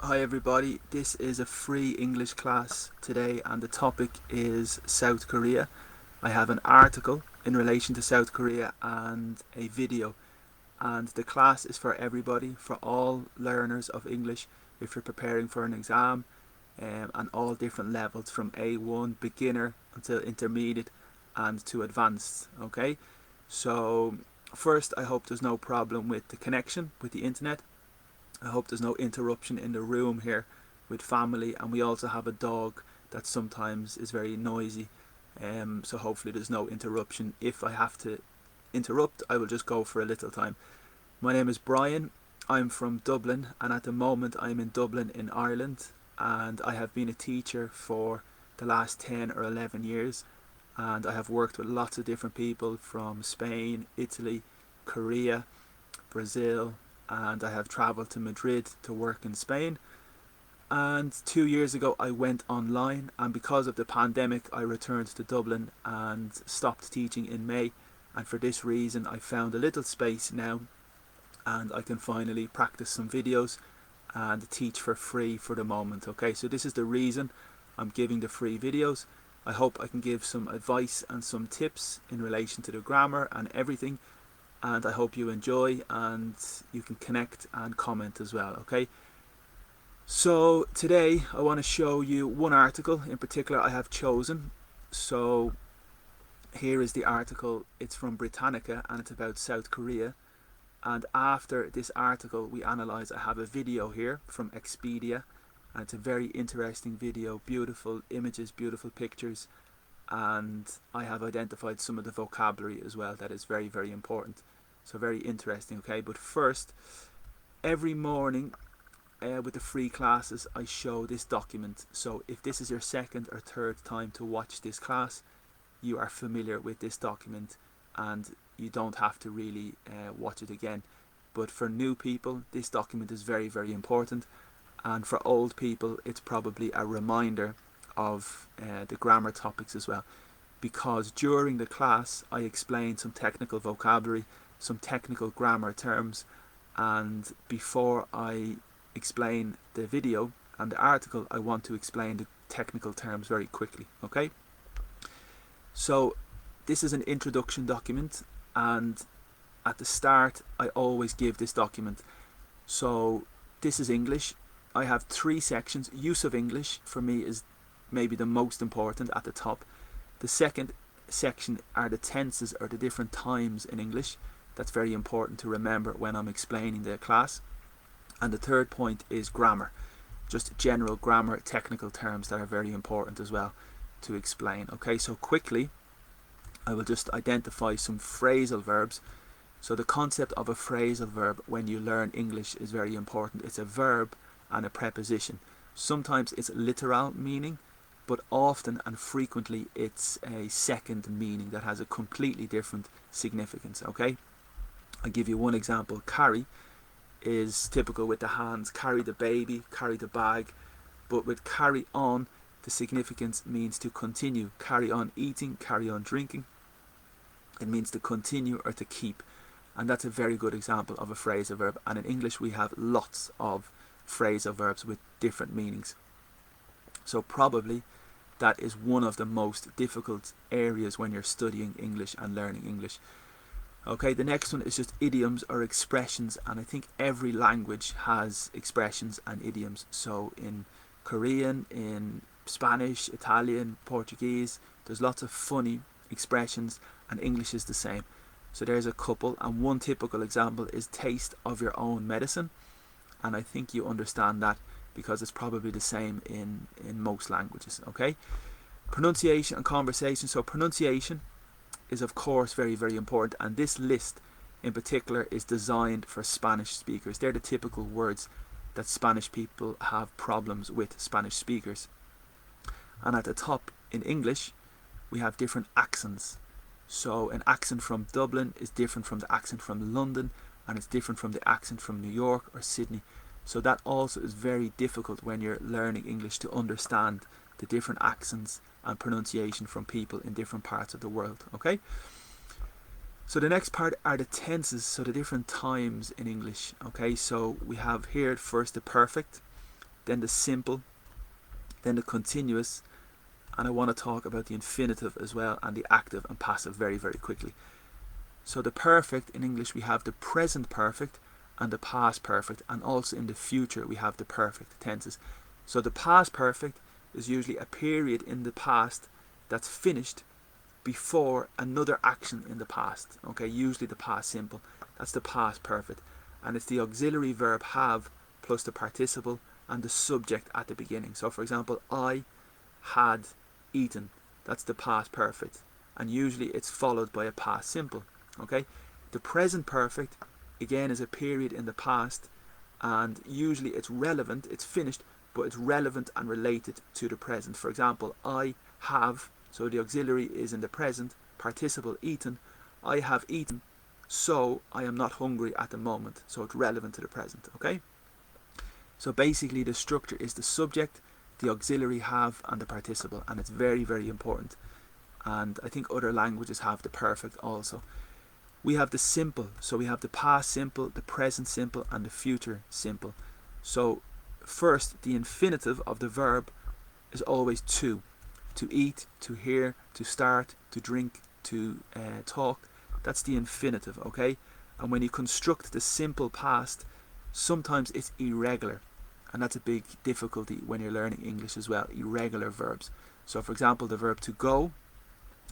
Hi everybody, this is a free English class today and the topic is South Korea. I have an article in relation to South Korea and a video, and the class is for everybody, for all learners of English if you're preparing for an exam, and all different levels from A1 beginner until intermediate and to advanced. Okay, so first, I hope there's no problem with the connection with the internet. I hope there's no interruption in the room here with family, and we also have a dog that sometimes is very noisy. So hopefully there's no interruption. If I have to interrupt, I will just go for a little time. My name is Brian. I'm from Dublin, and at the moment I'm in Dublin in Ireland, and I have been a teacher for the last 10 or 11 years, and I have worked with lots of different people from Spain, Italy, Korea, Brazil, and I have travelled to Madrid to work in Spain. And 2 years ago I went online, and because of the pandemic I returned to Dublin and stopped teaching in May, and for this reason I found a little space now and I can finally practice some videos and teach for free for the moment. Okay, so this is the reason I'm giving the free videos. I hope I can give some advice and some tips in relation to the grammar and everything, and I hope you enjoy and you can connect and comment as well. Okay, so today I want to show you one article in particular I have chosen. So here is the article. It's from Britannica and it's about South Korea, and after this article we analyze, I have a video here from Expedia, and it's a very interesting video, beautiful images, beautiful pictures, and I have identified some of the vocabulary as well that is very, very important. So very interesting. Okay, but first, every morning with the free classes I show this document. So if this is your second or third time to watch this class, you are familiar with this document and you don't have to really watch it again. But for new people, this document is very, very important, and for old people it's probably a reminder of the grammar topics as well, because during the class I explain some technical vocabulary, some technical grammar terms, and before I explain the video and the article I want to explain the technical terms very quickly. Okay, so this is an introduction document, and at the start I always give this document. So this is English. I have 3 sections. Use of English for me is maybe the most important at the top. The second section are the tenses, or the different times in English. That's very important to remember when I'm explaining the class. And the third point is grammar, just general grammar, technical terms that are very important as well to explain. Okay, so quickly I will just identify some phrasal verbs. So the concept of a phrasal verb when you learn English is very important. It's a verb and a preposition. Sometimes it's literal meaning, but often and frequently it's a second meaning that has a completely different significance. Okay, I'll give you one example. Carry is typical with the hands, carry the baby, carry the bag, but with carry on the significance means to continue. Carry on eating, carry on drinking. It means to continue or to keep, and that's a very good example of a phrasal verb. And in English we have lots of phrasal verbs with different meanings. So probably that is one of the most difficult areas when you're studying English and learning English. Okay, the next one is just idioms or expressions, and I think every language has expressions and idioms. So in Korean, in Spanish, Italian, Portuguese, there's lots of funny expressions, and English is the same. So there's a couple, and one typical example is taste of your own medicine, and I think you understand that because it's probably the same in most languages. Okay, pronunciation and conversation. So pronunciation is of course very, very important, and this list in particular is designed for Spanish speakers. They're the typical words that Spanish people have problems with, Spanish speakers. And at the top in English we have different accents. So an accent from Dublin is different from the accent from London, and it's different from the accent from New York or Sydney. So that also is very difficult when you're learning English, to understand the different accents and pronunciation from people in different parts of the world. Okay, so the next part are the tenses, so the different times in English. Okay, so we have here first the perfect, then the simple, then the continuous, and I want to talk about the infinitive as well, and the active and passive very, very quickly. So the perfect in English, we have the present perfect and the past perfect, and also in the future we have the perfect tenses. So the past perfect is usually a period in the past that's finished before another action in the past. Okay, usually the past simple. That's the past perfect. And it's the auxiliary verb have plus the participle and the subject at the beginning. So for example, I had eaten. That's the past perfect. And usually it's followed by a past simple. Okay, the present perfect again is a period in the past, and usually it's relevant, it's finished, but it's relevant and related to the present. For example, I have, so the auxiliary is in the present, participle eaten. I have eaten, so I am not hungry at the moment. So it's relevant to the present. Okay, so basically the structure is the subject, the auxiliary have, and the participle, and it's very, very important. And I think other languages have the perfect also. We have the simple, so we have the past simple, the present simple, and the future simple. So first, the infinitive of the verb is always to eat, to hear, to start, to drink, to talk. That's the infinitive, okay? And when you construct the simple past, sometimes it's irregular, and that's a big difficulty when you're learning English as well, irregular verbs. So for example, the verb to go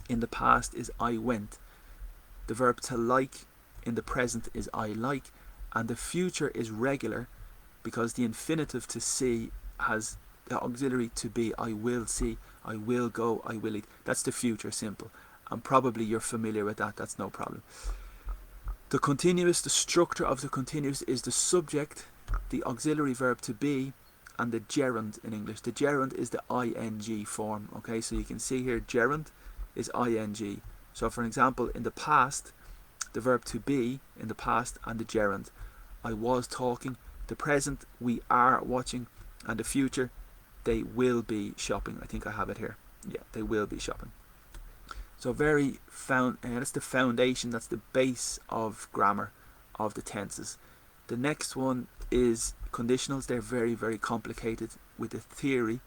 in the past is I went. The verb to like in the present is I like, and the future is regular because the infinitive to see has the auxiliary to be I will see, I will go, I will eat. That's the future simple, and probably you're familiar with that, that's no problem. The continuous, the structure of the continuous is the subject, the auxiliary verb to be, and the gerund in English. The gerund is the ing form, okay? So you can see here gerund is ing. So for example, in the past, the verb to be in the past and the gerund. I was talking. The present, we are watching. And the future, they will be shopping. I think I have it here. Yeah, they will be shopping. So that's the foundation, that's the base of grammar of the tenses. The next one is conditionals. They're very, very complicated with the theory,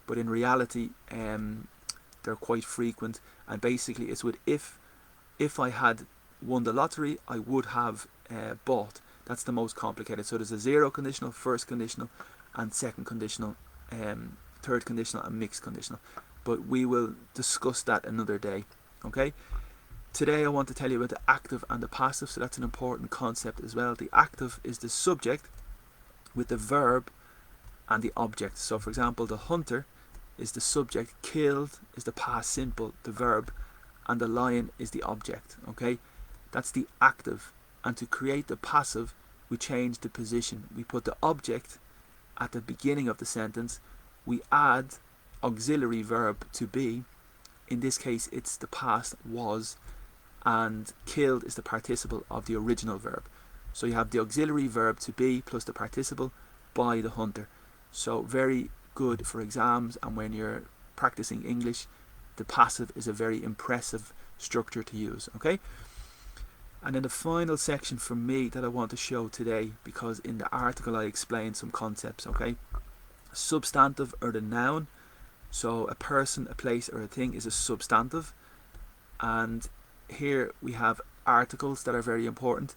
but in reality, they're quite frequent, and basically it's with if I had won the lottery, I would have bought. That's the most complicated. So there's a zero conditional, first conditional, and second conditional, third conditional, and mixed conditional. But we will discuss that another day. Okay. Today I want to tell you about the active and the passive, so that's an important concept as well. The active is the subject with the verb and the object. So for example, the hunter is the subject, killed is the past simple, the verb, and the lion is the object. Okay, that's the active. And to create the passive, we change the position. We put the object at the beginning of the sentence. We add auxiliary verb to be. In this case, it's the past was, and killed is the participle of the original verb. So you have the auxiliary verb to be plus the participle by the hunter. So very good for exams, and when you're practicing English, the passive is a very impressive structure to use. Okay, and then the final section from me that I want to show today, because in the article I explained some concepts. Okay, substantive or the noun. So a person, a place, or a thing is a substantive, and here we have articles that are very important.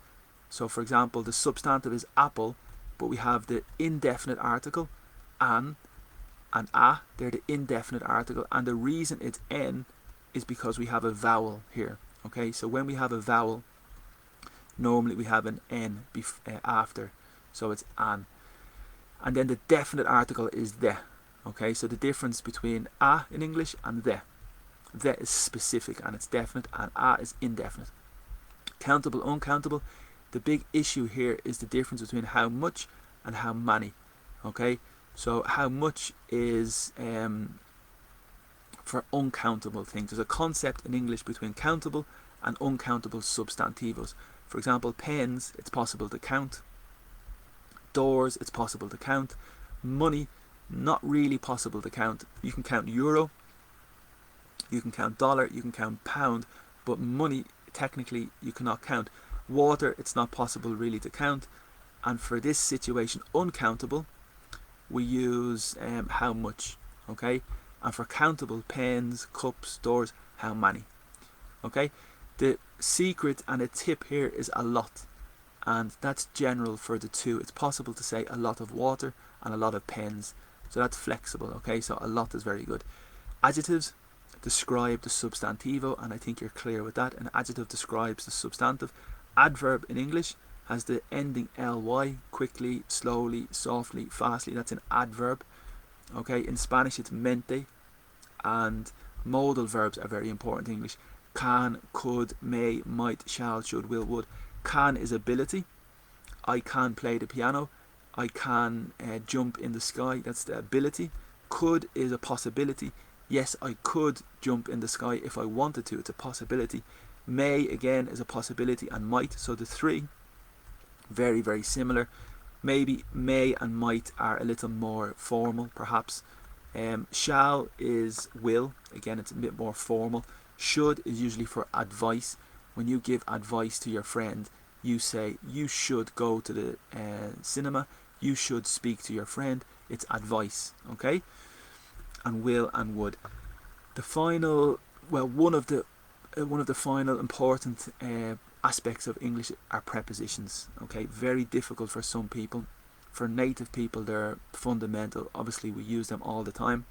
So for example, the substantive is apple, but we have the indefinite article an and a. They're the indefinite article, and the reason it's n is because we have a vowel here. Okay, so when we have a vowel, normally we have an n after, so it's an. And then the definite article is the. Okay, so the difference between a in English and the is specific and it's definite, and a is indefinite. Countable, uncountable. The big issue here is the difference between how much and how many. Okay, so how much is for uncountable things. There's a concept in English between countable and uncountable substantivos. For example, pens, it's possible to count. Doors, it's possible to count. Money, not really possible to count. You can count euro, you can count dollar, you can count pound, but money, technically, you cannot count. Water, it's not possible really to count. And for this situation, uncountable, we use how much, okay? And for countable, pens, cups, doors, how many, okay? The secret and a tip here is a lot, and that's general for the two. It's possible to say a lot of water and a lot of pens, so that's flexible, okay? So a lot is very good. Adjectives describe the substantivo, and I think you're clear with that. An adjective describes the substantive. Adverb in English has the ending ly, quickly, slowly, softly, fastly. That's an adverb, okay? In Spanish it's mente. And modal verbs are very important in English. Can, could, may, might, shall, should, will, would. Can is ability. I can play the piano. I can jump in the sky. That's the ability. Could is a possibility. Yes, I could jump in the sky if I wanted to. It's a possibility. May, again, is a possibility, and might. So the three, very, very similar. Maybe may and might are a little more formal, perhaps. Shall is will. Again, it's a bit more formal. Should is usually for advice. When you give advice to your friend, you say, you should go to the cinema. You should speak to your friend. It's advice, okay? And will and would. The final, well, one of the final important aspects of English are prepositions, okay? Very difficult for some people. For native people, they're fundamental. Obviously, we use them all the time.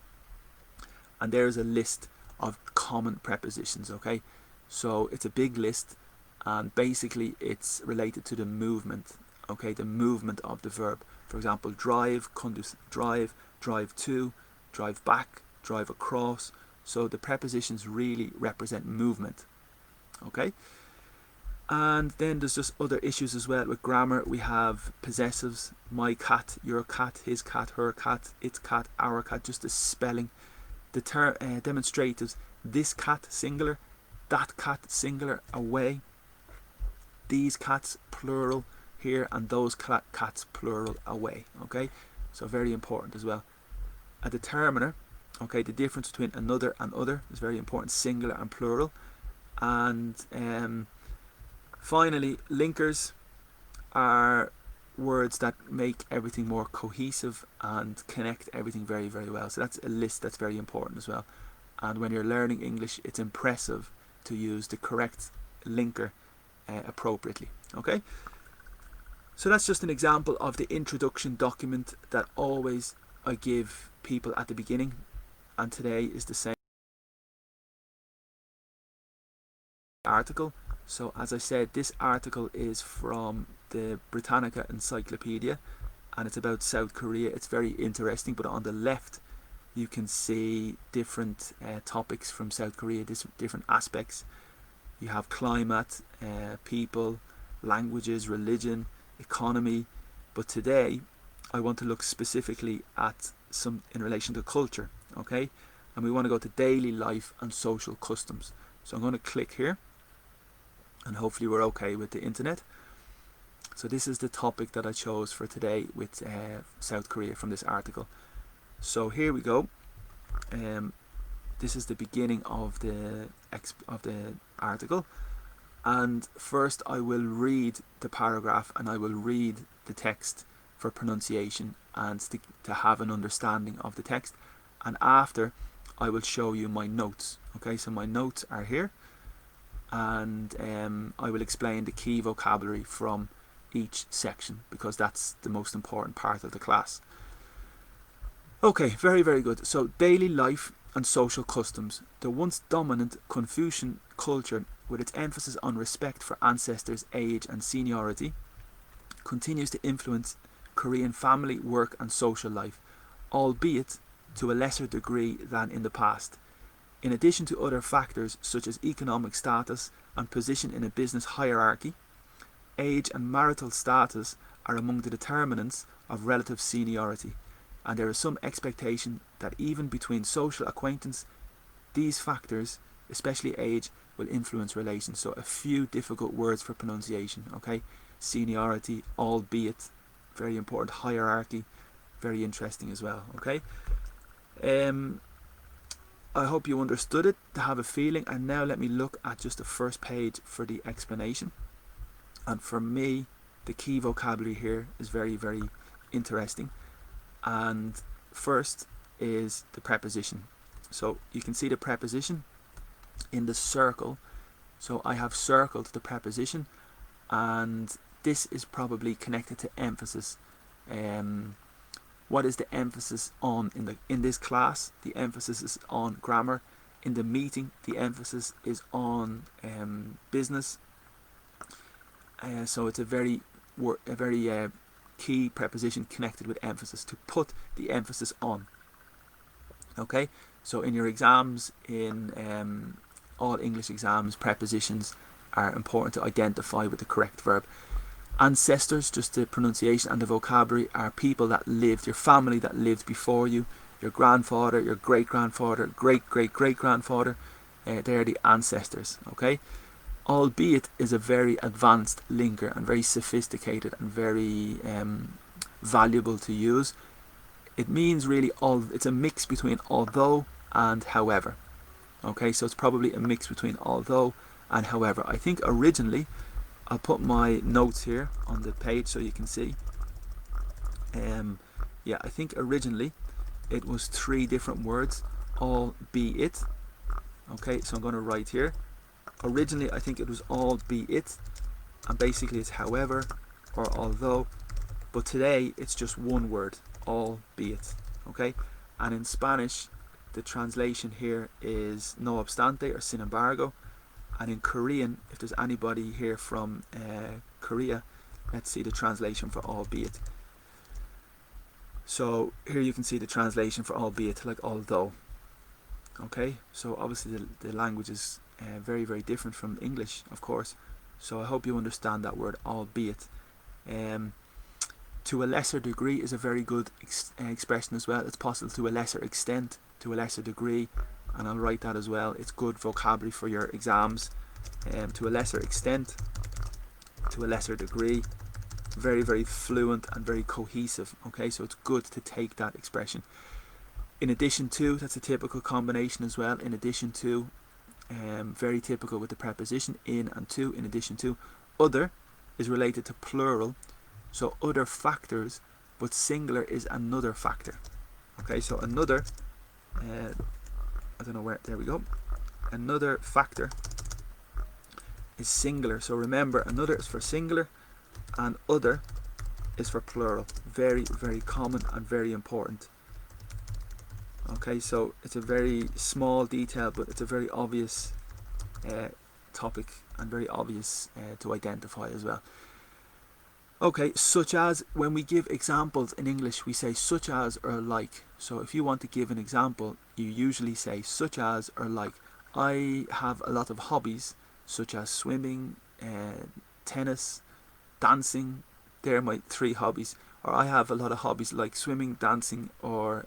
And there's a list of common prepositions, okay? So it's a big list, and basically it's related to the movement, okay? The movement of the verb. For example, drive, drive, drive to, drive back, drive across. So the prepositions really represent movement, okay? And then there's just other issues as well with grammar. We have possessives, my cat, your cat, his cat, her cat, its cat, our cat, just the spelling. The demonstratives, this cat singular, that cat singular, away, these cats plural here, and those cats plural, away, okay? So very important as well. A determiner, okay, the difference between another and other is very important, singular and plural. And finally, linkers are words that make everything more cohesive and connect everything very, very well. So that's a list that's very important as well. And when you're learning English, it's impressive to use the correct linker appropriately, okay? So that's just an example of the introduction document that always I give people at the beginning, and today is the same article. So as I said, this article is from the Britannica Encyclopedia, and it's about South Korea. It's very interesting, but on the left you can see different topics from South Korea, different aspects. You have climate, people, languages, religion, economy, but today I want to look specifically at some in relation to culture, okay? And we want to go to daily life and social customs. So I'm going to click here, and hopefully we're okay with the internet. So this is the topic that I chose for today with South Korea from this article. So here we go. This is the beginning of the article, and first I will read the paragraph and I will read the text for pronunciation and to have an understanding of the text, and after I will show you my notes. Okay, so my notes are here, and I will explain the key vocabulary from each section because that's the most important part of the class. Okay, very, very good. So daily life and social customs. The once dominant Confucian culture, with its emphasis on respect for ancestors, age and seniority, continues to influence Korean family, work and social life, albeit to a lesser degree than in the past. In addition to other factors such as economic status and position in a business hierarchy, age and marital status are among the determinants of relative seniority, and there is some expectation that even between social acquaintance, these factors, especially age, will influence relations. So a few difficult words for pronunciation, okay? Seniority, albeit, very important. Hierarchy, very interesting as well, okay? I hope you understood it, to have a feeling, and now let me look at just the first page for the explanation. And for me, the key vocabulary here is very, very interesting. And first is the preposition. So you can see the preposition in the circle. So I have circled the preposition, and this is probably connected to emphasis. What is the emphasis on in this class? The emphasis is on grammar. In the meeting, the emphasis is on business. So it's a very key preposition connected with emphasis, to put the emphasis on. Okay, so in your exams, in all English exams, prepositions are important to identify with the correct verb. Ancestors, just the pronunciation and the vocabulary, are people that lived, your family that lived before you, your grandfather, your great-grandfather, great-great-great-grandfather, they're the ancestors, okay? Albeit is a very advanced linker and very sophisticated and very valuable to use. It means really it's a mix between although and however. Okay, so it's probably a mix between although and however. I think originally, I'll put my notes here on the page so you can see. Yeah, I think originally it was 3 different words, albeit. Okay, so I'm going to write here. Originally, I think it was albeit, and basically it's however or although. But today it's just one word, albeit. Okay, and in Spanish, the translation here is no obstante or sin embargo. And in Korean, if there's anybody here from Korea, let's see the translation for albeit. So here you can see the translation for albeit, like although. Okay, so obviously the language is very, very different from English, of course. So I hope you understand that word, albeit. To a lesser degree is a very good expression as well. It's possible to a lesser extent, to a lesser degree, and I'll write that as well. It's good vocabulary for your exams. To a lesser extent, to a lesser degree, very, very fluent and very cohesive. Okay, so it's good to take that expression. In addition to, that's a typical combination as well. In addition to, very typical with the preposition in and to. In addition to, other is related to plural, so other factors, but singular is another factor. Okay, so another, I don't know where, there we go. Another factor is singular. So remember, another is for singular and other is for plural. Very, very common and very important. Okay, so it's a very small detail, but it's a very obvious topic and very obvious to identify as well. Okay, such as, when we give examples in English, we say such as or like. So if you want to give an example, you usually say such as or like. I have a lot of hobbies, such as swimming, tennis, dancing. They're my 3 hobbies. Or I have a lot of hobbies like swimming, dancing, or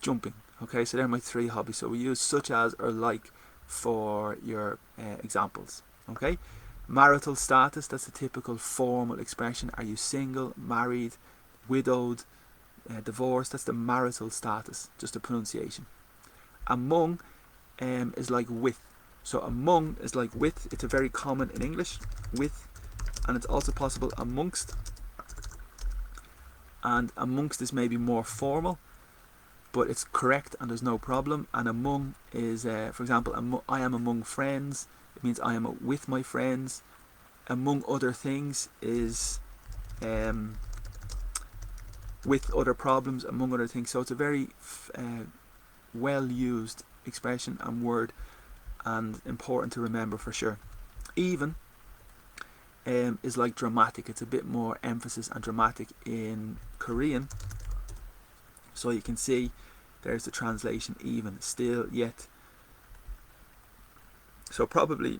jumping. Okay, so they're my 3 hobbies. So we use such as or like for your examples. Okay. Marital status, that's a typical formal expression. Are you single, married, widowed, divorced? That's the marital status, just a pronunciation. Among is like with. So among is like with. It's a very common in English, with, and it's also possible amongst. And amongst is maybe more formal, but it's correct and there's no problem. And among is, for example, I am among friends. It means I am with my friends. Among other things is with other problems, among other things. So it's a very well used expression and word, and important to remember for sure. Even is like dramatic. It's a bit more emphasis and dramatic in Korean. So you can see there's the translation, even, still, yet. So probably,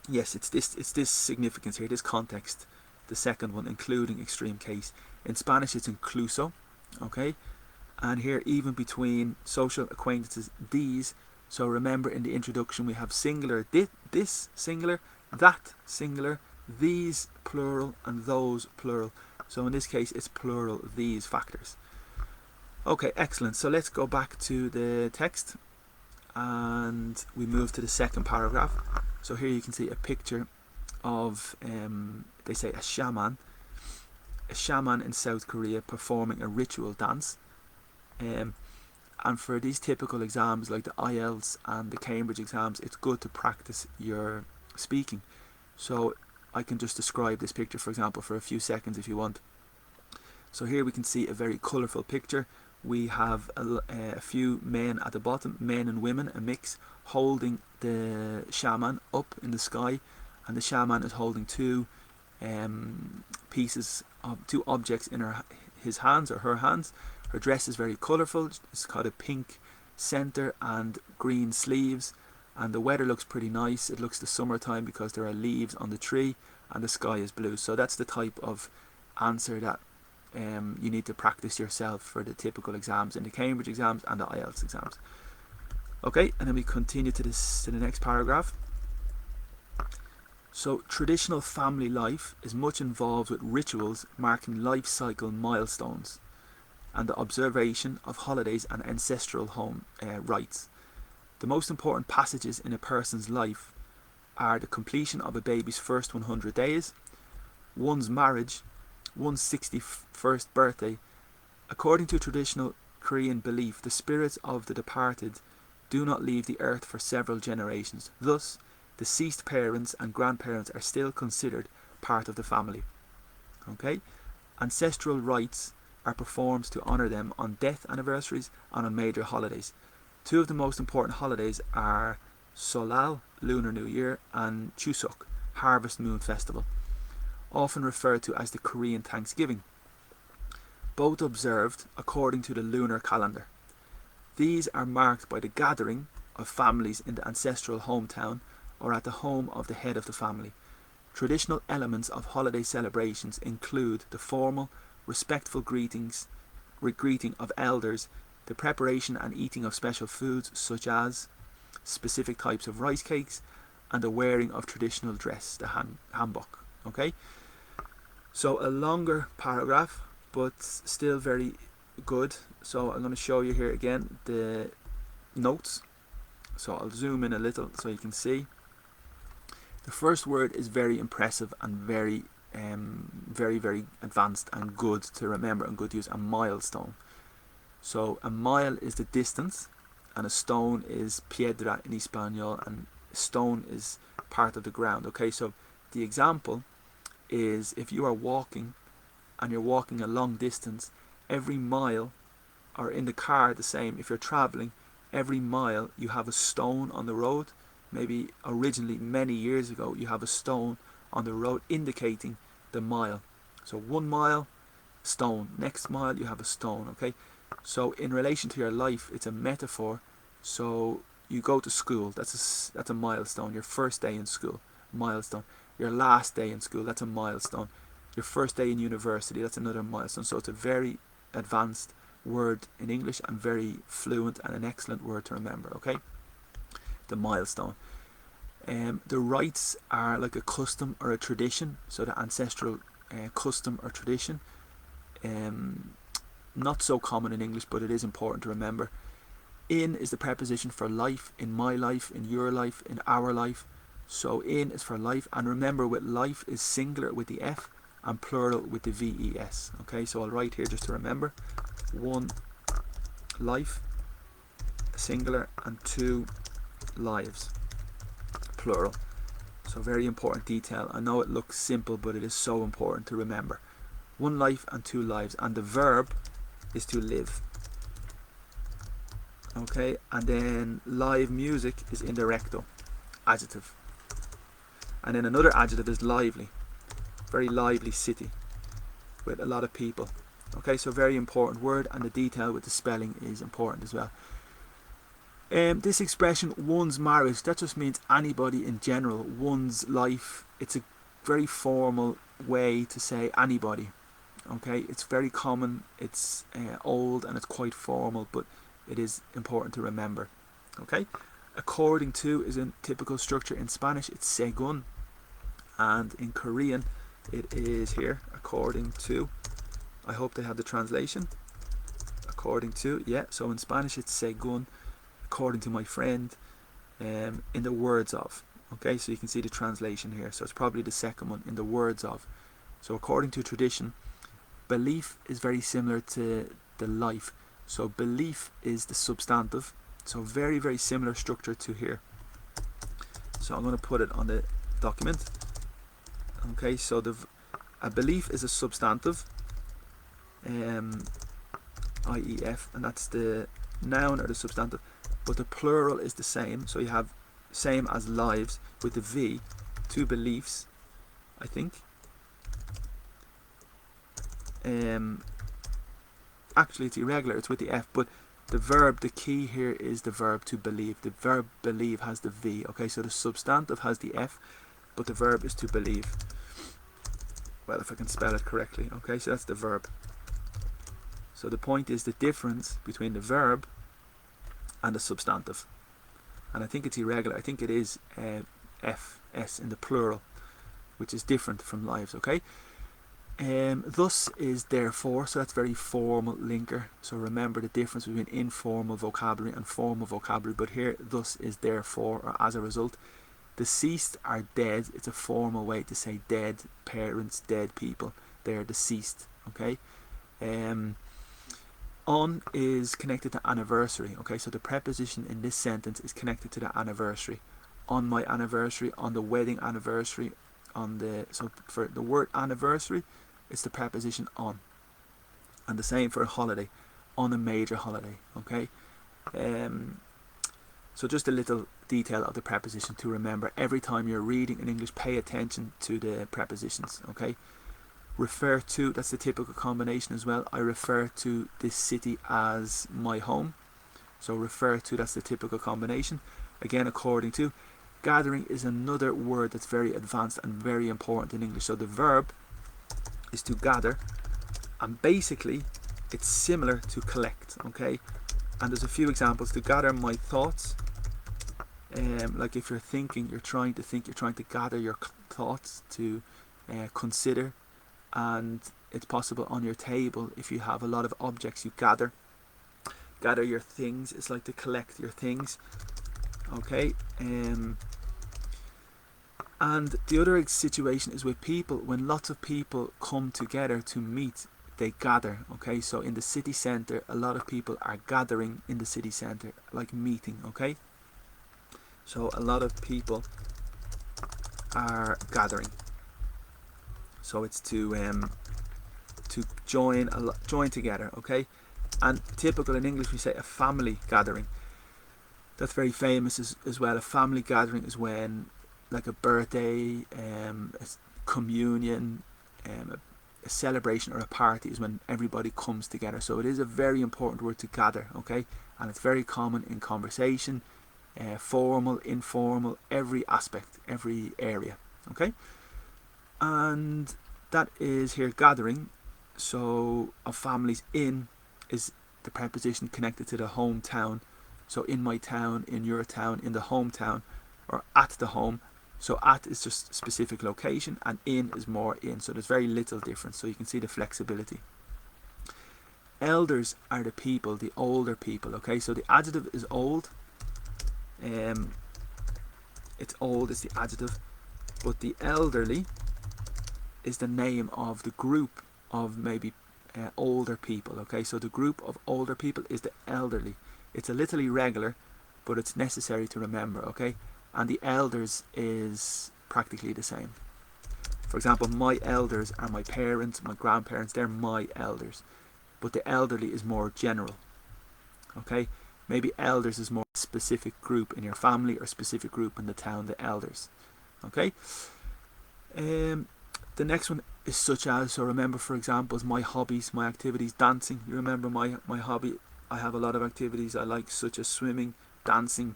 yes, it's this significance here, this context, the second one, including extreme case. In Spanish it's incluso, okay? And here, even between social acquaintances, these. So remember, in the introduction we have singular, this singular, that singular, these plural, and those plural. So in this case it's plural, these factors. Okay, excellent. So let's go back to the text and we move to the second paragraph. So here you can see a picture of, they say, a shaman, a shaman in South Korea performing a ritual dance. And for these typical exams like the IELTS and the Cambridge exams, it's good to practice your speaking. So I can just describe this picture, for example, for a few seconds if you want. So here we can see a very colourful picture. We have a few men at the bottom, men and women, a mix, holding the shaman up in the sky, and the shaman is holding two objects in his hands or her hands. Her dress is very colourful. It's got a pink centre and green sleeves, and the weather looks pretty nice. It looks the summertime because there are leaves on the tree and the sky is blue. So that's the type of answer that you need to practice yourself for the typical exams in the Cambridge exams and the IELTS exams. Okay, and then we continue to the next paragraph. So traditional family life is much involved with rituals marking life cycle milestones and the observation of holidays and ancestral home rites. The most important passages in a person's life are the completion of a baby's first 100 days, one's marriage, one's 61st birthday. According to traditional Korean belief, the spirits of the departed do not leave the earth for several generations. Thus, deceased parents and grandparents are still considered part of the family. Okay? Ancestral rites are performed to honour them on death anniversaries and on major holidays. Two of the most important holidays are Solal, Lunar New Year, and Chuseok, Harvest Moon Festival, often referred to as the Korean Thanksgiving, both observed according to the lunar calendar. These are marked by the gathering of families in the ancestral hometown or at the home of the head of the family. Traditional elements of holiday celebrations include the formal, respectful greeting of elders, the preparation and eating of special foods such as specific types of rice cakes, and the wearing of traditional dress, the hanbok. Okay, so a longer paragraph, but still very good. So I'm going to show you here again the notes. So I'll zoom in a little so you can see. The first word is very impressive and very advanced and good to remember and good to use, a milestone. So a mile is the distance, and a stone is piedra in Espanol, and stone is part of the ground. Okay, so the example is if you are walking and you're walking a long distance, every mile, or in the car the same, if you're traveling, every mile you have a stone on the road. Maybe originally many years ago you have a stone on the road indicating the mile. So 1 mile, stone. Next mile you have a stone. Okay, so in relation to your life, it's a metaphor. So you go to school, that's a milestone. Your first day in school, milestone. Your last day in school, that's a milestone. Your first day in university, that's another milestone. So it's a very advanced word in English and very fluent and an excellent word to remember. Okay, the milestone. The rites are like a custom or a tradition. So the ancestral custom or tradition. Not so common in English, but it is important to remember. In is the preposition for life, in my life, in your life, in our life. So in is for life, and remember with life is singular with the F and plural with the VES. Okay, so I'll write here just to remember. 1 life, singular, and 2 lives, plural. So very important detail. I know it looks simple, but it is so important to remember. 1 life and 2 lives, and the verb is to live. Okay, and then live music is indirecto, adjective. And then another adjective is lively, very lively city with a lot of people. Okay, so very important word, and the detail with the spelling is important as well. This expression, one's marriage, that just means anybody in general, one's life. It's a very formal way to say anybody. Okay, it's very common, it's old, and it's quite formal, but it is important to remember. Okay, according to is a typical structure. In Spanish it's según, and in Korean it is here, according to. I hope they have the translation. According to, yeah, so in Spanish it's según, according to my friend, in the words of. Okay, so you can see the translation here, so it's probably the second one, in the words of. So according to tradition, Belief is very similar to the life. So belief is the substantive. So very, very similar structure to here. So I'm going to put it on the document. Okay, so a belief is a substantive, IEF, and that's the noun or the substantive. But the plural is the same. So you have same as lives with the V, two beliefs, I think. Actually it's irregular, it's with the F, but the verb, the key here is the verb to believe. The verb believe has the V. Okay, so the substantive has the F, but the verb is to believe. Well, if I can spell it correctly. Okay, so that's the verb. So the point is the difference between the verb and the substantive. And I think it's irregular. I think it is FS in the plural, which is different from lives. Okay. Thus is therefore, so that's very formal linker. So remember the difference between informal vocabulary and formal vocabulary. But here, thus is therefore, or as a result. Deceased are dead. It's a formal way to say dead parents, dead people. They are deceased. Okay. On is connected to anniversary. Okay, so the preposition in this sentence is connected to the anniversary. On my anniversary, on the wedding anniversary, so for the word anniversary, it's the preposition on. And the same for a holiday, on a major holiday. Okay. So just a little detail of the preposition to remember. Every time you're reading in English, pay attention to the prepositions. Okay. Refer to, that's the typical combination as well. I refer to this city as my home. So refer to, that's the typical combination. Again, according to. Gathering is another word that's very advanced and very important in English. So the verb is to gather, and basically it's similar to collect. Okay, and there's a few examples. To gather my thoughts, like if you're thinking, you're trying to think, you're trying to gather your thoughts, to consider. And it's possible on your table, if you have a lot of objects, you gather your things. It's like to collect your things. Okay. And the other situation is with people. When lots of people come together to meet, they gather. Okay, so in the city centre, a lot of people are gathering in the city centre, like meeting. Okay, so a lot of people are gathering. So it's to join together. Okay, and typical in English we say a family gathering. That's very famous as well. A family gathering is when, like a birthday, a communion, a celebration or a party is when everybody comes together. So it is a very important word to gather. Okay, and it's very common in conversation, formal, informal, every aspect, every area. Okay. And that is here gathering. So of families, in is the preposition connected to the hometown. So in my town, in your town, in the hometown, or at the home. So at is just specific location, and in is more in. So there's very little difference. So you can see the flexibility. Elders are the people, the older people. Okay, so the adjective is old. It's old is the adjective, but the elderly is the name of the group of maybe older people. Okay, so the group of older people is the elderly. It's a little irregular, but it's necessary to remember. Okay, and the elders is practically the same. For example, my elders are my parents, my grandparents. They're my elders, but the elderly is more general. Okay, maybe elders is more specific group in your family or specific group in the town. The elders. Okay. The next one is such as. So remember, for example, my hobbies, my activities, dancing. You remember my hobby. I have a lot of activities I like, such as swimming, dancing,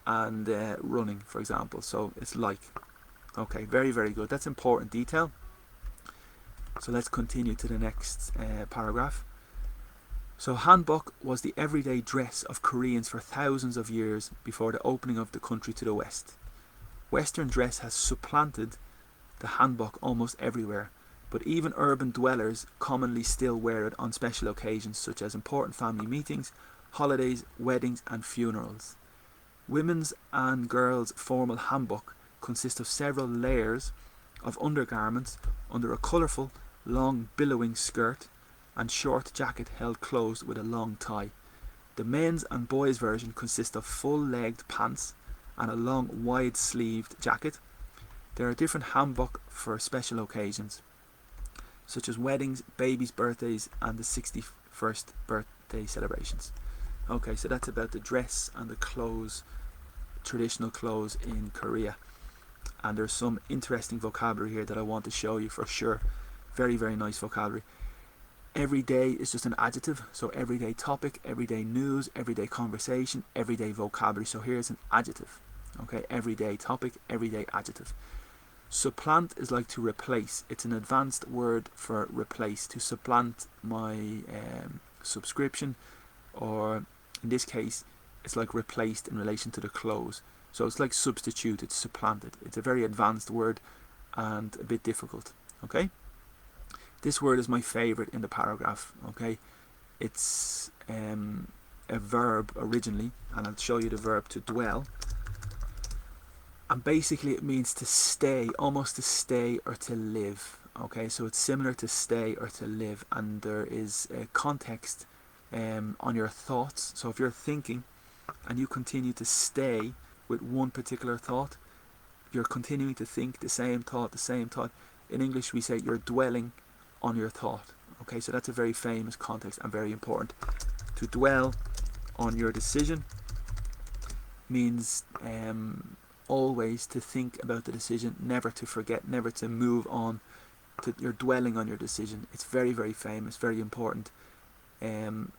and running, for example. So it's like. Okay, very, very good. That's important detail. So let's continue to the next paragraph. So hanbok was the everyday dress of Koreans for thousands of years before the opening of the country to the west. Western dress has supplanted the hanbok almost everywhere, but even urban dwellers commonly still wear it on special occasions such as important family meetings, holidays, weddings and funerals. Women's and girls' formal hanbok consist of several layers of undergarments under a colourful long billowing skirt, and short jacket held closed with a long tie. The men's and boys' version consists of full-legged pants and a long wide-sleeved jacket. There are different hanbok for special occasions, such as weddings, babies' birthdays, and the 61st birthday celebrations. Okay, so that's about the dress and the clothes, traditional clothes in Korea. And there's some interesting vocabulary here that I want to show you for sure. Very, very nice vocabulary. Everyday is just an adjective, so everyday topic, everyday news, everyday conversation, everyday vocabulary. So here's an adjective. Okay, everyday topic, everyday adjective. Supplant is like to replace. It's an advanced word for replace. To supplant my subscription, or in this case, it's like replaced in relation to the clothes. So it's like substitute, it's supplanted. It's a very advanced word and a bit difficult. Okay? This word is my favorite in the paragraph. Okay? It's a verb originally, and I'll show you the verb to dwell. And basically it means to stay, almost to stay or to live. Okay, so it's similar to stay or to live, and there is a context on your thoughts. So if you're thinking and you continue to stay with one particular thought, you're continuing to think the same thought, the same thought. In English we say you're dwelling on your thought. Okay, so that's a very famous context and very important. To dwell on your decision means always to think about the decision, never to forget, never to move on. You're dwelling on your decision. It's very, very famous, very important. And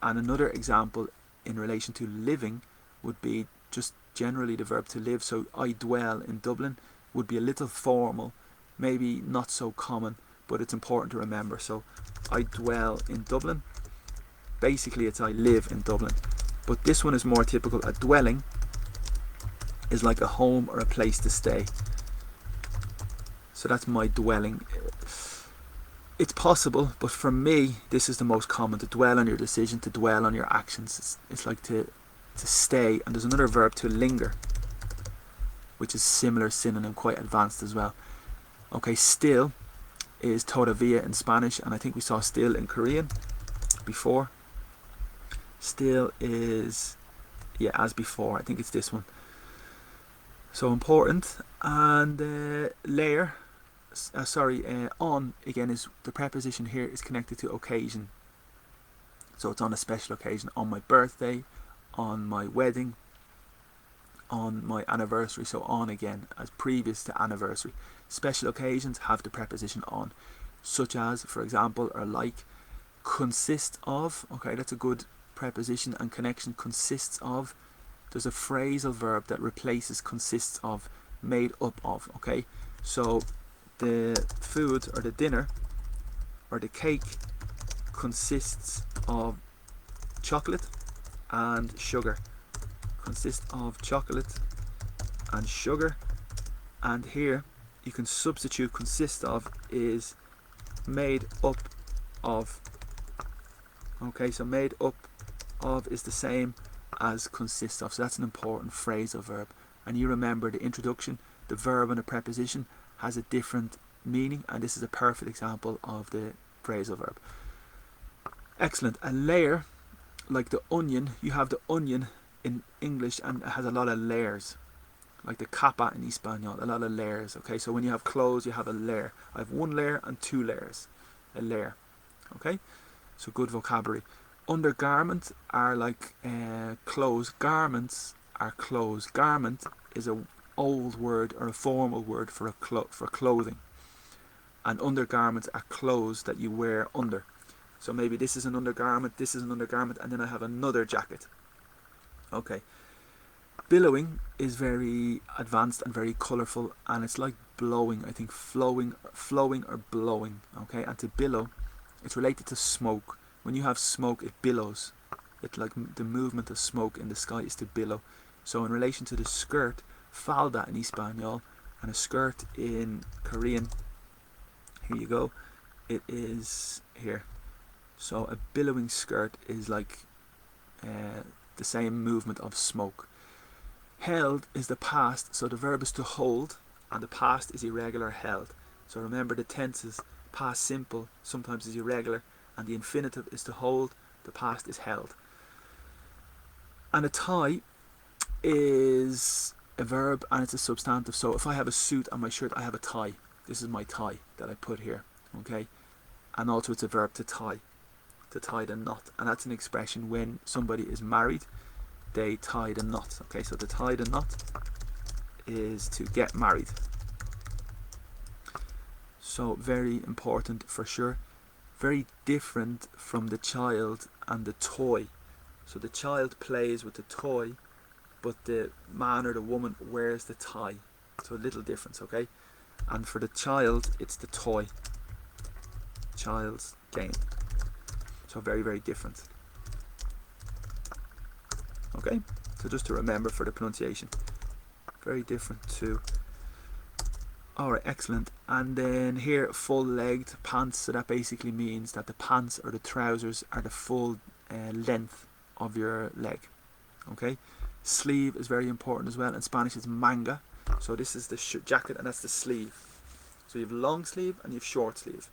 another example in relation to living would be just generally the verb to live. So I dwell in Dublin would be a little formal, maybe not so common, but it's important to remember. So I dwell in Dublin. Basically it's I live in Dublin. But this one is more typical. A dwelling is like a home or a place to stay. So that's my dwelling. It's possible, but for me this is the most common. To dwell on your decision, to dwell on your actions. It's like to stay. And there's another verb, to linger, which is similar synonym, quite advanced as well. Okay, still is todavía in Spanish, and I think we saw still in Korean before. Still is, yeah, as before. I think it's this one. So important. And layer, on again is the preposition here is connected to occasion. So it's on a special occasion, on my birthday, on my wedding, on my anniversary. So on again as previous to anniversary. Special occasions have the preposition on, such as, for example, or like. Consist of. Okay, that's a good preposition and connection. Consists of. There's a phrasal verb that replaces consists of, made up of. Okay, so the food or the dinner or the cake consists of chocolate and sugar. Consists of chocolate and sugar. And here you can substitute consist of is made up of. Okay, so made up of is the same as consist of. So that's an important phrasal verb. And you remember the introduction, the verb and the preposition has a different meaning, and this is a perfect example of the phrasal verb. Excellent. A layer, like the onion, you have the onion in English and it has a lot of layers. Like the capa in Espanol, a lot of layers. Okay, so when you have clothes, you have a layer. I have one layer and two layers. A layer. Okay, so good vocabulary. Undergarment are like clothes. Garments are clothes. Garment is a old word or a formal word for for clothing. And undergarments are clothes that you wear under. So maybe this is an undergarment, this is an undergarment, and then I have another jacket. Okay. Billowing is very advanced and very colourful, and it's like blowing, I think flowing or blowing. Okay, and to billow, it's related to smoke. When you have smoke, it billows. It's like the movement of smoke in the sky is to billow. So in relation to the skirt, falda in Espanol, and a skirt in Korean, here you go, it is here. So a billowing skirt is like the same movement of smoke. Held is the past, so the verb is to hold, and the past is irregular held. So remember the tenses, past simple sometimes is irregular, and the infinitive is to hold, the past is held. And a tie is a verb and it's a substantive. So if I have a suit on my shirt, I have a tie. This is my tie that I put here, okay? And also it's a verb to tie the knot. And that's an expression when somebody is married, they tie the knot, okay? So to tie the knot is to get married. So very important for sure. Very different from the child and the toy. So the child plays with the toy, but the man or the woman wears the tie. So a little difference, okay? And for the child, it's the toy. Child's game. So very, very different. Okay? So just to remember for the pronunciation. Very different too. Alright, excellent. And then here, full-legged pants. So that basically means that the pants or the trousers are the full length of your leg. Okay? Sleeve is very important as well. In Spanish it's manga. So this is the jacket and that's the sleeve. So you have long sleeve and you have short sleeve.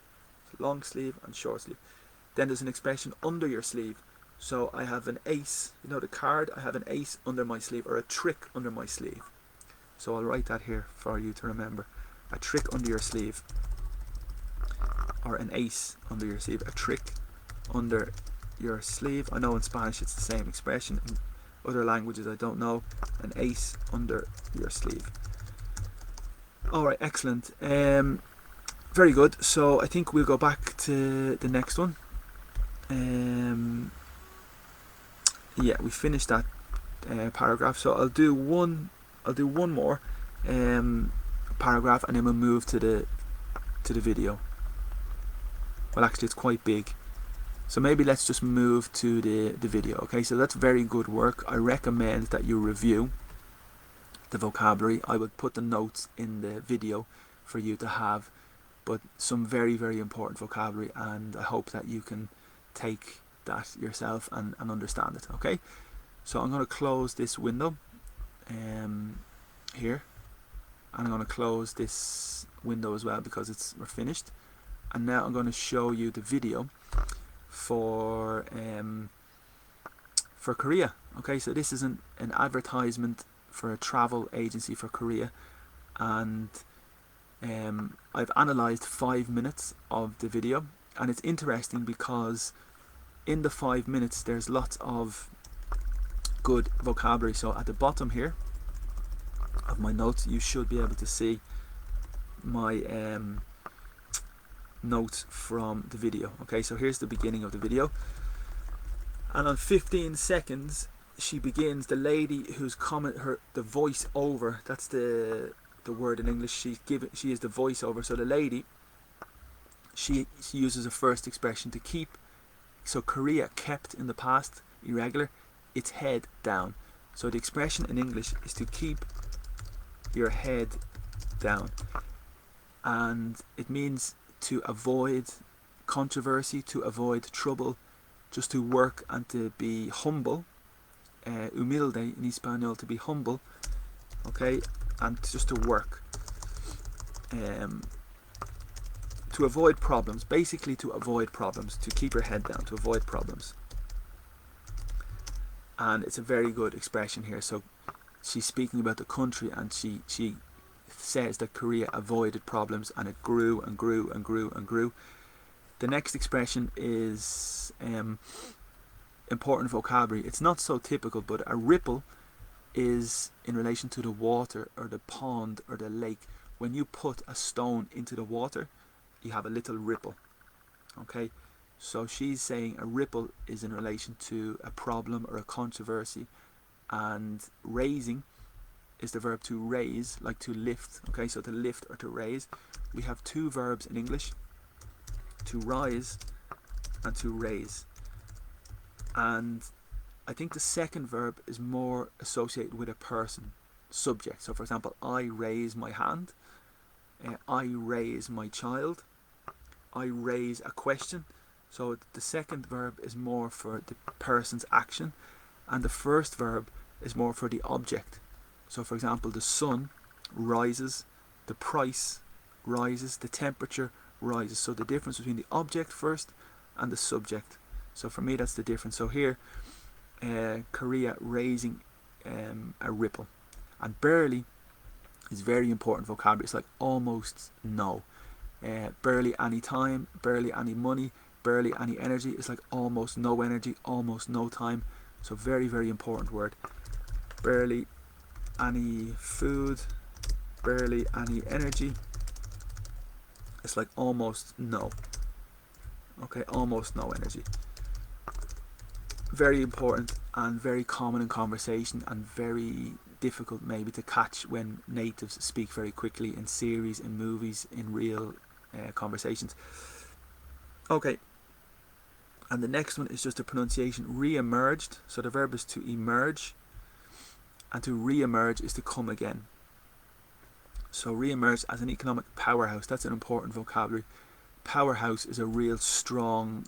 So long sleeve and short sleeve. Then there's an expression under your sleeve. So I have an ace, you know the card, I have an ace under my sleeve, or a trick under my sleeve. So I'll write that here for you to remember. A trick under your sleeve, or an ace under your sleeve. A trick under your sleeve. I know in Spanish it's the same expression. In other languages I don't know. An ace under your sleeve. Alright, excellent. Very good. So I think we'll go back to the next one. Yeah, we finished that paragraph. So I'll do one more paragraph, and then we'll move to the video. Well, actually it's quite big, so maybe let's just move to the video. Okay, so that's very good work. I recommend that you review the vocabulary. I would put the notes in the video for you to have, but some very, very important vocabulary, and I hope that you can take that yourself and understand it. Okay, so I'm going to close this window here, and I'm going to close this window as well because we're finished. And now I'm going to show you the video for Korea. Okay, so this is an advertisement for a travel agency for Korea, and I've analysed 5 minutes of the video, and it's interesting because in the 5 minutes there's lots of good vocabulary. So at the bottom here of my notes you should be able to see my notes from the video. Okay, so here's the beginning of the video, and on 15 seconds she begins, the lady who's the voice over, that's the word in English, she is the voiceover. So the lady, she uses a first expression to keep. So Korea kept in the past, irregular, its head down. So the expression in English is to keep your head down, and it means to avoid controversy, to avoid trouble, just to work and to be humble. Humilde in Espanol, to be humble, okay, and just to work, to avoid problems, basically to avoid problems, to keep your head down, to avoid problems. And it's a very good expression here. So she's speaking about the country, and she says that Korea avoided problems, and it grew and grew and grew and grew. The next expression is important vocabulary. It's not so typical, but a ripple is in relation to the water or the pond or the lake. When you put a stone into the water, you have a little ripple. Okay, so she's saying a ripple is in relation to a problem or a controversy, and raising is the verb to raise, like to lift. Okay, so to lift or to raise. We have two verbs in English, to rise and to raise, and I think the second verb is more associated with a person, subject. So for example, I raise my hand, I raise my child, I raise a question. So the second verb is more for the person's action, and the first verb is more for the object. So for example, the sun rises, the price rises, the temperature rises. So the difference between the object first and the subject. So for me, that's the difference. So here, Korea raising a ripple. And barely is very important vocabulary. It's like almost no. Barely any time, barely any money, barely any energy. It's like almost no energy, almost no time. So very, very important word. Barely any food, barely any energy. It's like almost no. Okay, almost no energy. Very important and very common in conversation, and very difficult maybe to catch when natives speak very quickly in series, in movies, in real conversations. Okay, and the next one is just a pronunciation, reemerged. So the verb is to emerge, and to reemerge is to come again. So reemerge as an economic powerhouse, that's an important vocabulary. Powerhouse is a real strong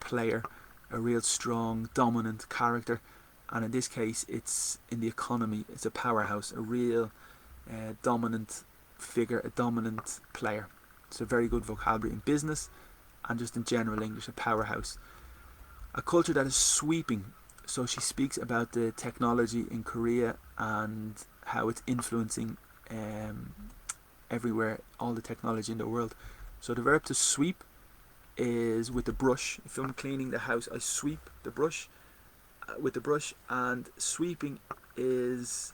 player, a real strong dominant character, and in this case it's in the economy. It's a powerhouse, a real dominant figure, a dominant player. It's a very good vocabulary in business and just in general English, a powerhouse. A culture that is sweeping. So she speaks about the technology in Korea and how it's influencing everywhere, all the technology in the world. So the verb to sweep is with the brush. If I'm cleaning the house, I sweep the brush with the brush, and sweeping is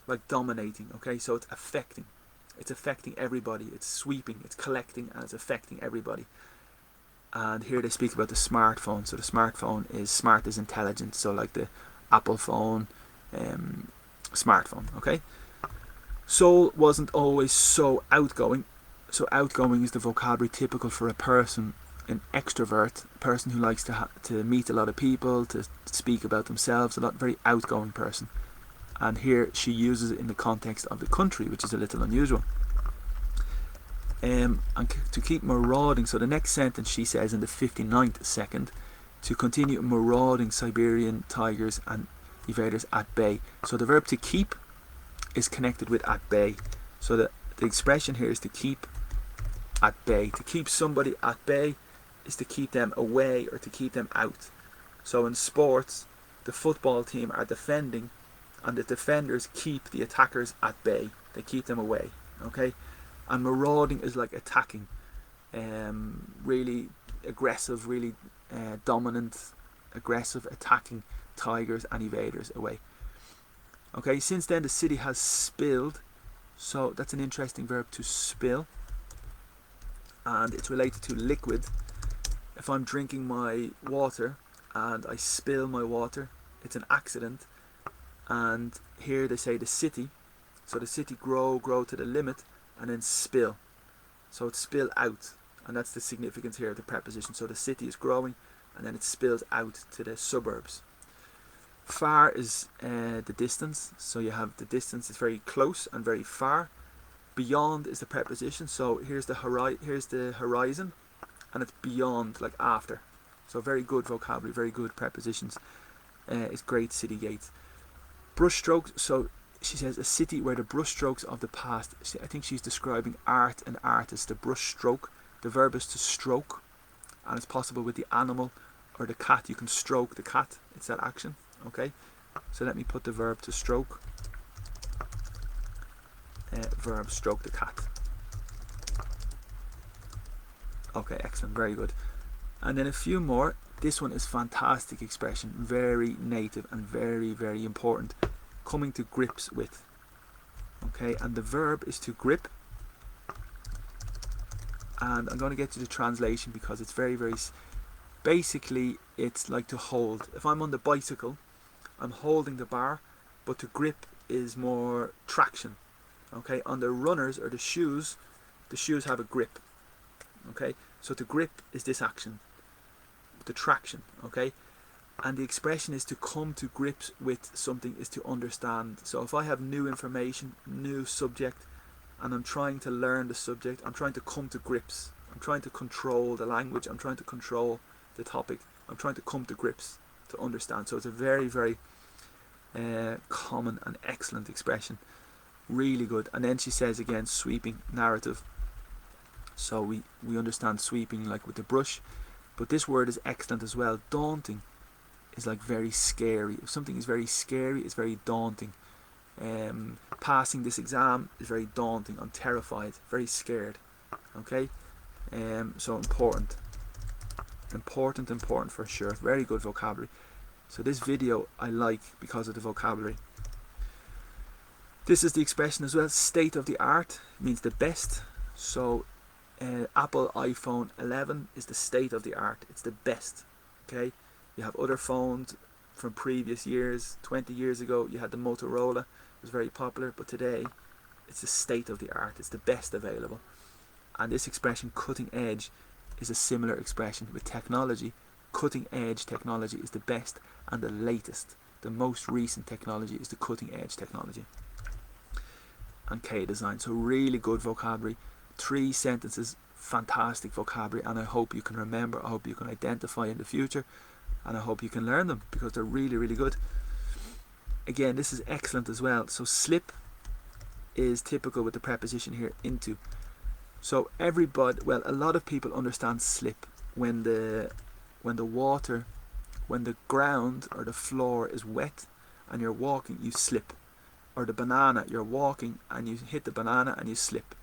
like dominating. Okay, so it's affecting. It's affecting everybody. It's sweeping, it's collecting, and it's affecting everybody. And here they speak about the smartphone. So the smartphone is smart is intelligent. So like the Apple phone, smartphone. Okay. Seoul wasn't always so outgoing. So outgoing is the vocabulary typical for a person, an extrovert, a person who likes to meet a lot of people, to speak about themselves, a lot, very outgoing person. And here she uses it in the context of the country, which is a little unusual. And to keep marauding, so the next sentence she says in the 59th second, to continue marauding Siberian tigers and invaders at bay. So the verb to keep is connected with at bay. So the expression here is to keep at bay. To keep somebody at bay is to keep them away or to keep them out. So in sports, the football team are defending, and the defenders keep the attackers at bay. They keep them away. Okay, and marauding is like attacking, really aggressive, really dominant, aggressive, attacking tigers and invaders away. Okay, since then the city has spilled. So that's an interesting verb, to spill, and it's related to liquid. If I'm drinking my water and I spill my water, it's an accident. And here they say the city. So the city grow to the limit and then spill. So it's spill out, and that's the significance here of the preposition. So the city is growing and then it spills out to the suburbs. Far is the distance. So you have the distance is very close and very far. Beyond is the preposition. So here's the horizon, and it's beyond, like after. So very good vocabulary, very good prepositions. It's great city gates. Brushstrokes. So she says a city where the brushstrokes of the past. I think she's describing art and artists. The brushstroke. The verb is to stroke, and it's possible with the animal or the cat. You can stroke the cat. It's that action. Okay. So let me put the verb to stroke. Verb stroke the cat. Okay, excellent, very good. And then a few more. This one is fantastic expression, very native and very, very important. Coming to grips with. Okay, and the verb is to grip. And I'm going to get to the translation because it's very, very... Basically, it's like to hold. If I'm on the bicycle, I'm holding the bar, but to grip is more traction. Okay, on the runners or the shoes have a grip. Okay, so to grip is this action, the traction. Okay, and the expression is to come to grips with something, is to understand. So if I have new information, new subject, and I'm trying to learn the subject, I'm trying to come to grips, I'm trying to control the language, I'm trying to control the topic, I'm trying to come to grips, to understand. So it's a very, very common and excellent expression. Really good. And then she says again, sweeping narrative. So we understand sweeping like with the brush, but this word is excellent as well. Daunting is like very scary. If something is very scary, it's very daunting. Passing this exam is very daunting. I'm terrified, very scared. Okay, so important for sure. Very good vocabulary. So this video I like because of the vocabulary. This is the expression as well. State of the art means the best. So Apple iPhone 11 is the state of the art. It's the best. Okay, you have other phones from previous years. 20 years ago you had the Motorola. It was very popular, but today it's the state of the art. It's the best available. And this expression, cutting edge, is a similar expression with technology. Cutting edge technology is the best and the latest. The most recent technology is the cutting edge technology. And K design. So really good vocabulary. 3 sentences, fantastic vocabulary, and I hope you can remember, I hope you can identify in the future, and I hope you can learn them because they're really, really good. Again, this is excellent as well. So slip is typical with the preposition here, into. So everybody, well, a lot of people understand slip when the water, when the ground or the floor is wet and you're walking, you slip. Or the banana, you're walking and you hit the banana and you slip.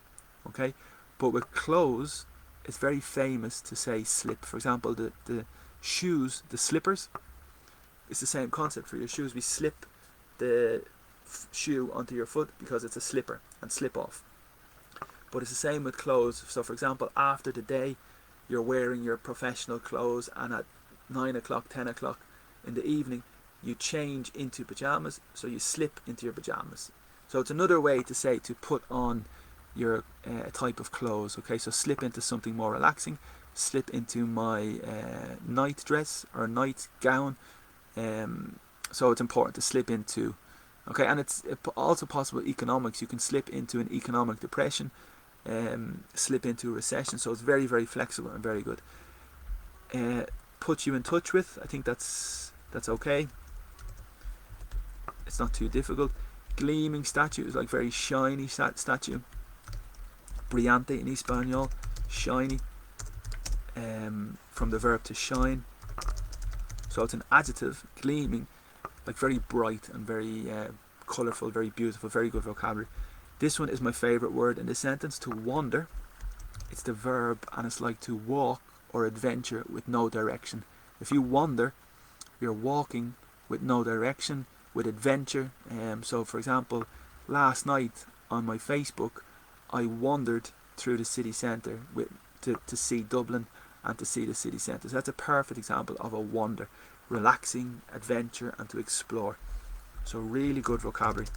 Okay, but with clothes, it's very famous to say slip. For example, the shoes, the slippers, it's the same concept for your shoes. We slip the shoe onto your foot because it's a slipper and slip off. But it's the same with clothes. So for example, after the day, you're wearing your professional clothes, and at 9 o'clock, 10 o'clock in the evening, you change into pajamas, so you slip into your pajamas. So it's another way to say to put on your type of clothes. Okay, so slip into something more relaxing, slip into my night dress or night gown. So it's important to slip into. Okay, and it's also possible economics. You can slip into an economic depression, slip into a recession. So it's very, very flexible and very good. Put you in touch with, I think that's okay. It's not too difficult. Gleaming statue is like very shiny statue. Brillante in Espanol, shiny, from the verb to shine. So it's an adjective, gleaming, like very bright and very colourful, very beautiful, very good vocabulary. This one is my favourite word in the sentence, to wander. It's the verb, and it's like to walk or adventure with no direction. If you wander, you're walking with no direction, with adventure. So for example, last night on my Facebook, I wandered through the city centre to see Dublin and to see the city centre. So that's a perfect example of a wander, relaxing, adventure, and to explore. So really good vocabulary,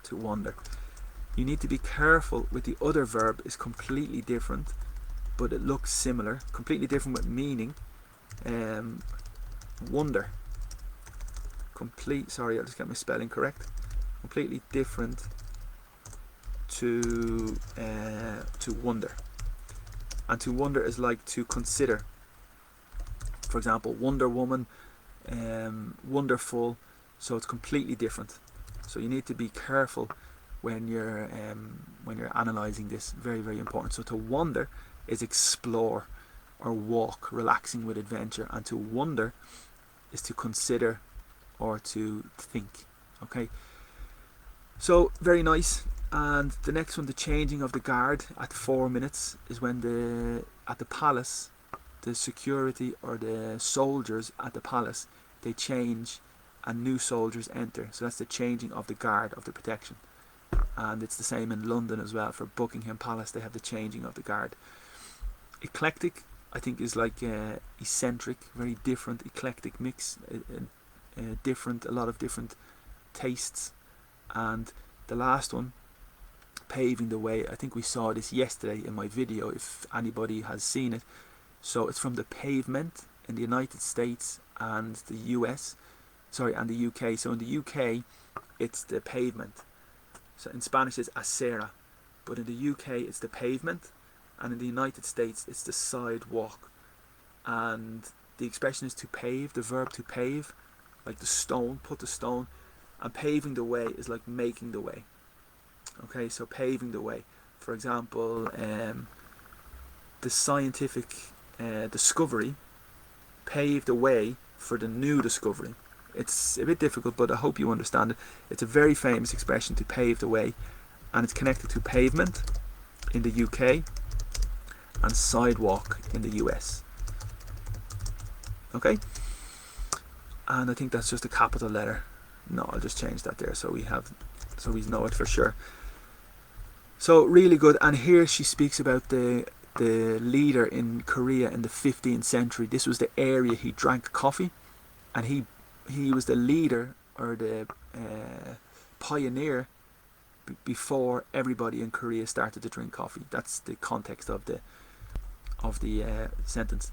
to wander. You need to be careful with the other verb, is completely different, but it looks similar, completely different with meaning. Wonder. Sorry, I'll just get my spelling correct. Completely different to wonder. And to wonder is like to consider. For example, Wonder Woman, wonderful. So it's completely different. So you need to be careful when you're analysing this. Very, very important. So to wander is explore or walk, relaxing with adventure, and to wonder is to consider or to think. Okay, so very nice. And the next one, the changing of the guard at 4 minutes, is when at the palace, the security or the soldiers at the palace, they change and new soldiers enter. So that's the changing of the guard, of the protection. And it's the same in London as well. For Buckingham Palace, they have the changing of the guard. Eclectic, I think, is like eccentric, very different, eclectic mix, different, a lot of different tastes. And the last one, paving the way, I think we saw this yesterday in my video, if anybody has seen it. So it's from the pavement in the United States and the and the UK. So in the UK, it's the pavement. So in Spanish it's acera, but in the UK it's the pavement, and in the United States it's the sidewalk. And the expression is to pave, the verb to pave, like the stone, put the stone, and paving the way is like making the way. Okay, so paving the way. For example, the scientific discovery paved the way for the new discovery. It's a bit difficult, but I hope you understand it. It's a very famous expression, to pave the way, and it's connected to pavement in the UK and sidewalk in the US. Okay? And I think that's just a capital letter. No, I'll just change that there so we know it for sure. So really good. And here she speaks about the leader in Korea in the 15th century. This was the area he drank coffee, and he was the leader, or the pioneer, before everybody in Korea started to drink coffee. That's the context of the sentence.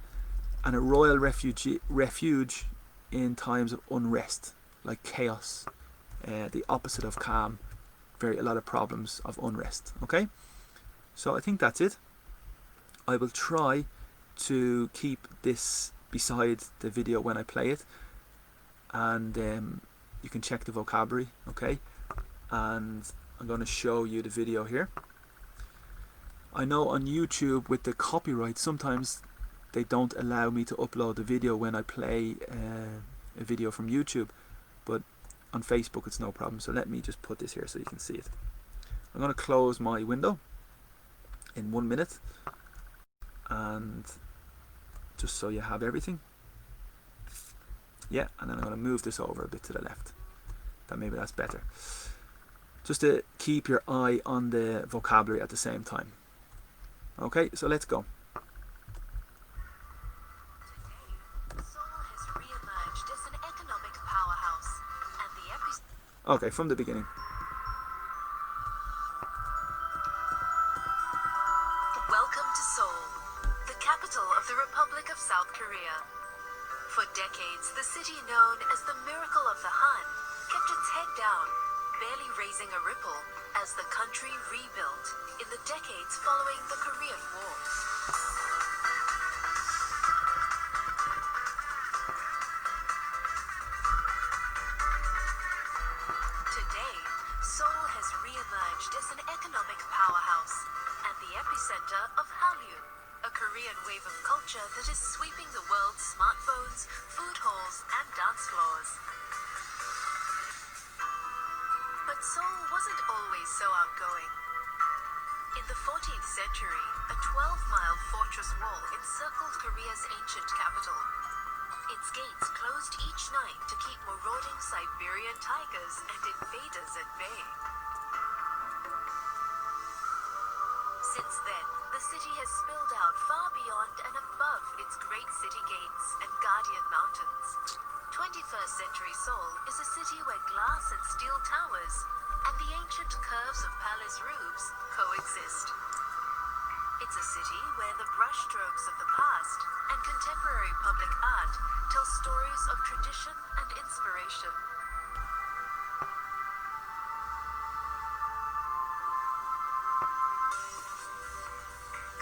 And a royal refuge in times of unrest, like chaos, the opposite of calm. A lot of problems of unrest. Okay, so I think that's it. I will try to keep this beside the video when I play it, and you can check the vocabulary. Okay, and I'm going to show you the video here. I know on YouTube, with the copyright, sometimes they don't allow me to upload the video when I play a video from YouTube, but on Facebook it's no problem. So let me just put this here so you can see it. I'm going to close my window in 1 minute, and just so you have everything. Yeah, and then I'm going to move this over a bit to the left. Maybe that's better. Just to keep your eye on the vocabulary at the same time. Okay, so let's go. Okay, from the beginning. Welcome to Seoul, the capital of the Republic of South Korea. For decades, the city known as the Miracle of the Han kept its head down, barely raising a ripple, as the country rebuilt in the decades following the Korean War. As an economic powerhouse and the epicenter of Hallyu, a Korean wave of culture that is sweeping the world's smartphones, food halls, and dance floors. But Seoul wasn't always so outgoing. In the 14th century, a 12-mile fortress wall encircled Korea's ancient capital. Its gates closed each night to keep marauding Siberian tigers and invaders at bay. Since then, the city has spilled out far beyond and above its great city gates and guardian mountains. 21st century Seoul is a city where glass and steel towers and the ancient curves of palace roofs coexist. It's a city where the brushstrokes of the past and contemporary public art tell stories of tradition and inspiration.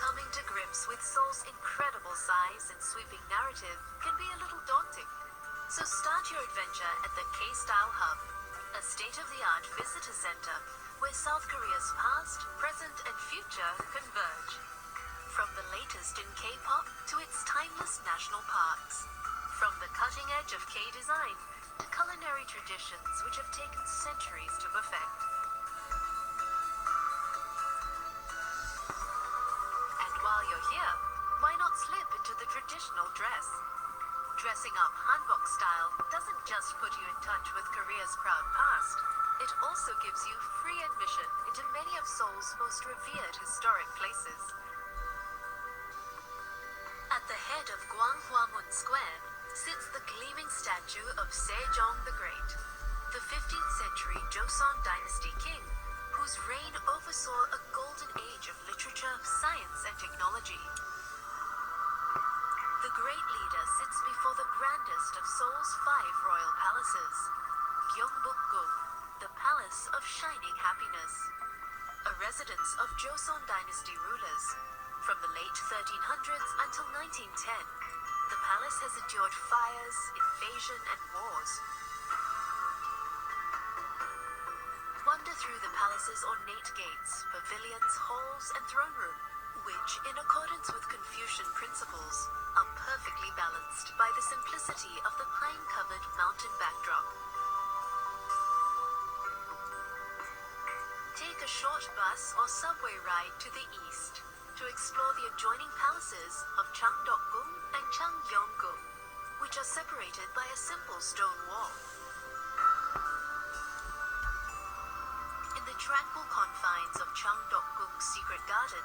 Coming to grips with Seoul's incredible size and sweeping narrative can be a little daunting. So start your adventure at the K-Style Hub, a state-of-the-art visitor center where South Korea's past, present, and future converge. From the latest in K-pop to its timeless national parks. From the cutting edge of K-design to culinary traditions which have taken centuries to perfect. And while you're here, why not slip into the traditional dress? Dressing up hanbok style doesn't just put you in touch with Korea's proud past, it also gives you free admission into many of Seoul's most revered historic places. At the head of Gwanghwamun Square sits the gleaming statue of Sejong the Great, the 15th century Joseon dynasty king, whose reign oversaw a golden age of literature, science, and technology. The great leader sits before the grandest of Seoul's 5 royal palaces, Gyeongbokgung, the Palace of Shining Happiness, a residence of Joseon dynasty rulers. From the late 1300s until 1910, the palace has endured fires, invasion, and wars. Wander through the palace's ornate gates, pavilions, halls, and throne room. which, in accordance with Confucian principles, are perfectly balanced by the simplicity of the pine-covered mountain backdrop. Take a short bus or subway ride to the east to explore the adjoining palaces of Changdeokgung and Changgyeonggung, which are separated by a simple stone wall. In the tranquil confines of Changdeokgung's secret garden,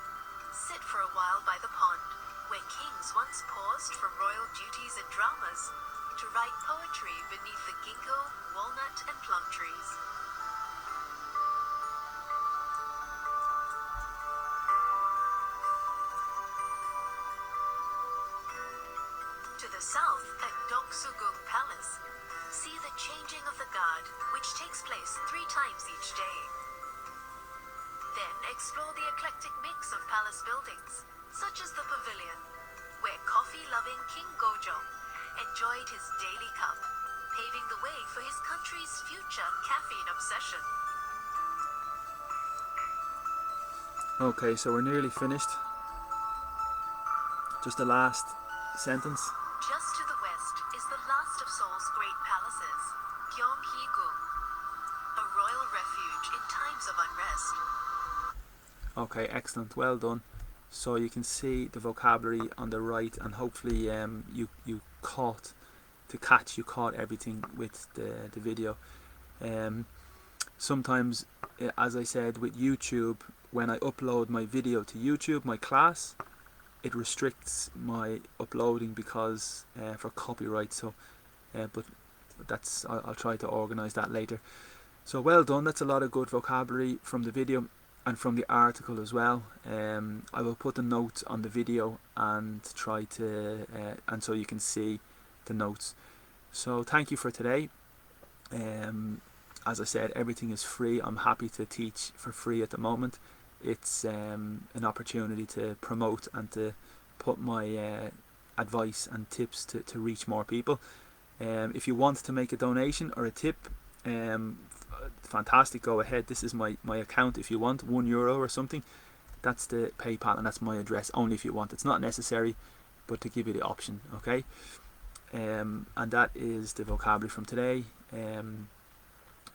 sit for a while by the pond, where kings once paused from royal duties and dramas to write poetry beneath the ginkgo, walnut, and plum trees. To the south, at Doksugung Palace, see the changing of the guard, which takes place 3 times each day. Then explore the eclectic mix of palace buildings, such as the pavilion, where coffee-loving King Gojong enjoyed his daily cup, paving the way for his country's future caffeine obsession. Okay, so we're nearly finished. Just the last sentence. Just to the west is the last of Seoul's great palaces, Gyeonghee-gung, a royal refuge in times of unrest. Okay, excellent, well done. So you can see the vocabulary on the right, and hopefully you caught everything with the video. Sometimes, as I said, with YouTube, when I upload my video to YouTube, my class, it restricts my uploading because for copyright. So but I'll try to organize that later. So well done, that's a lot of good vocabulary from the video and from the article as well. I will put the notes on the video and try to and so you can see the notes. So thank you for today. As I said, everything is free. I'm happy to teach for free at the moment. It's an opportunity to promote and to put my advice and tips to reach more people. If you want to make a donation or a tip, fantastic, go ahead. This is my account. If you want €1 or something, that's the PayPal, and that's my address, only if you want. It's not necessary, but to give you the option. Okay, and that is the vocabulary from today.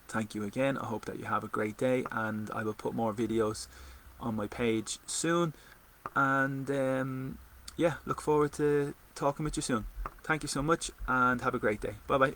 Thank you again. I hope that you have a great day, and I will put more videos on my page soon, and yeah, look forward to talking with you soon. Thank you so much, and have a great day. Bye bye.